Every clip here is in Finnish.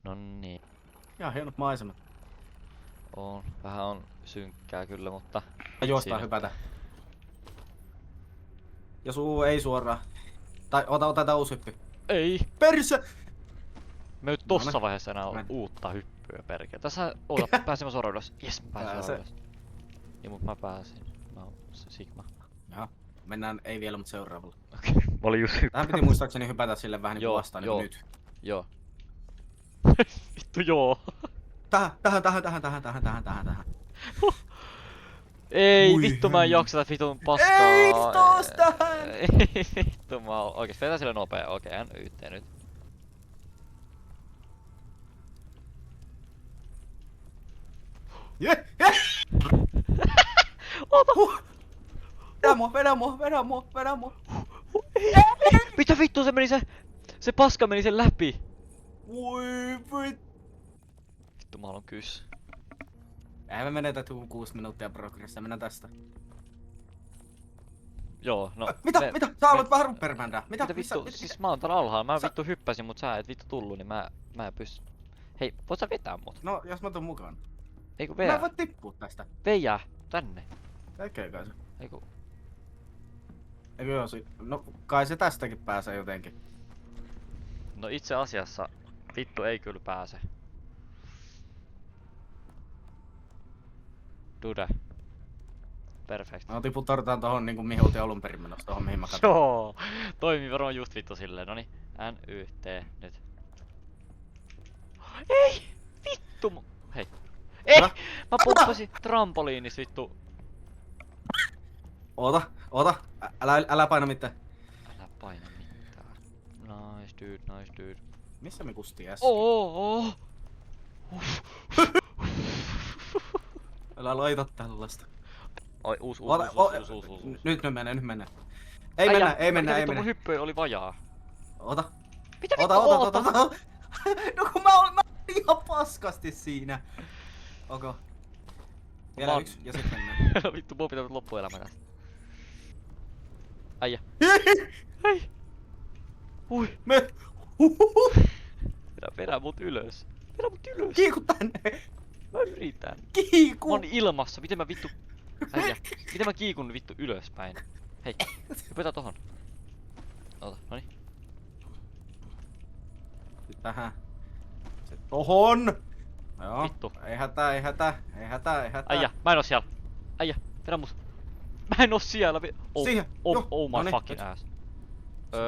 Nonni. Ihan hienot maisemat. On. Vähän on synkkää kyllä, mutta... Juostaan hypätä. Ja suu ei suoraan. Tai ota tää uusi hyppy. Ei! Perse! Me nyt tossa vaiheessa enää on uutta hyppyä perkele. Tässä pääsin mä suoraan ylös. Jes, mä pääsin suoraan ylös. Niin mut mä pääsin. Mä oon se Sigma. Jaha. Mennään, ei vielä, mut seuraavalla. Okei, mä olin just hyppäämässä. Tähän piti muistaakseni hypätä sille vähän niinku vastaan niinku nyt. Joo. Vittu joo. Tähän. Ei, vittu mä en jaksa tätä vitun paskaa. Ei, taas tähän! Ei, vittu mä oon... Oikeesti vetää sille nopea. Okei, hän yttää nyt. Ota! Vedä mua! Mitä vittu se meni se paska meni sen läpi. Voi vittu. Vittu mä haluun kyss. Ei me menetä 6 minuuttia progressia, mennään tästä. Joo, no... Mitä? Sä olet vähän ruppermändää. Mitä vittu? Siis mä oon täällä alhaalla, mä vittu hyppäsin, mut sä et vittu tullu, niin mä en pysty. Hei, voit sä vetää mut? No, jos mä tuun mukaan. Eiku Mä Veä. en voi tippua tästä. Veijää, tänne. Tekee kai se. Eiku... Eikö joo, no kai se tästäkin pääsee jotenkin. No itse asiassa vittu ei kyllä pääse. Dude. Perfect. No tiputtaudutaan tohon niinku mihin oltiin alun perin menossa, tohon mihin mä katson. Joo! Toimii varmaan just vittu silleen, noni. NYT nyt. Ei! Vittu! Hei. Ei! Mä poppasin trampoliinis vittu. Oota. Älä paina mitään. Älä paina mitään. Nice dude. Missä me kustiin äsken? Oo! Älä laita tällaista. Oi, uusi. Nyt mennään. Ei mennä. Mun hyppy oli vajaa. Ota. Mitä Ota. No kun mä olin ihan paskasti siinä. Okay. Vielä yksi ja sit mennään. Vittu, mua pitää loppuelämä tästä. Äijä. Hei! Ui! Vedä mut ylös. Kiiku tänne! Mä yritän. Kiiku! Mä oon ilmassa, miten mä vittu... Äijä, miten mä kiikun vittu ylöspäin? Hei, hypätä tohon. Ota, noni. Sitten tähän. Sitten tohon! Joo. Vittu. Ei hätää. Äijä, mä en oo siellä. Äijä, vedä mut. Mä en oo siellä. Siihen. Oh my Noniin, fucking nyt. ass.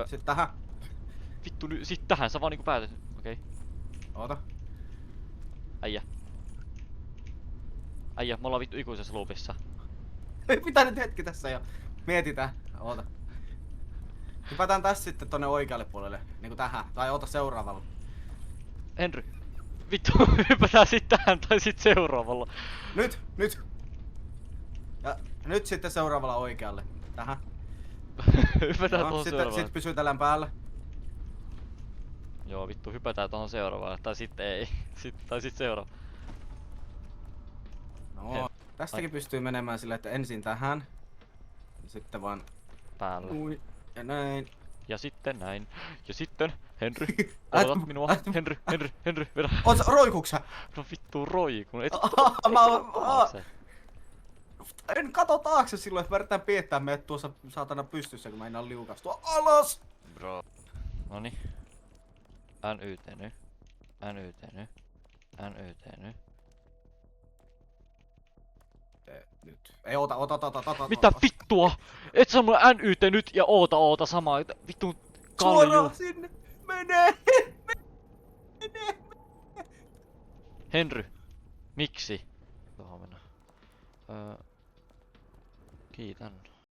Sitten tähän. Vittu, sit tähän sä vaan niinku päätet. Okei. Oota. Äijä, me ollaan vittu ikuisessa loopissa. Pitää nyt hetki tässä jo. Mietitään. Oota. Hypätään tässä sitten tonne oikealle puolelle. Niinku tähän. Tai oota seuraavalla. Henry. Vittu, hypätään sit tähän tai sit seuraavalla. Nyt. Ja nyt sitten seuraavalla oikealle. Tähän. Hypätään tohon seuraavalle. Sit pysytellään päällä. Joo, vittu, hypätään tohon seuraavalle. Tai sitten ei. Tai sit seuraava. No, tästäkin pystyy menemään sillä, että ensin tähän. Ja sitten vaan Päällä. ja näin. Ja sitten näin. Ja sitten, Henry, odotat minua. Henry, vedä. Oot sä roikuksä? No vittu roikun. Et En kato taakse silloin, että mä yritän piettää meidät tuossa saatana pystyssä, kun mä en liukastua alas! Bro. Noni. NYT nyt. Nyt. Ei ota. Mitä vittua? Et sä mulle NYT nyt ja oota samaa. Vittu kalju. Suoraan sinne! Mene! Henry. Miksi? Tuohon mennä. Kiitän.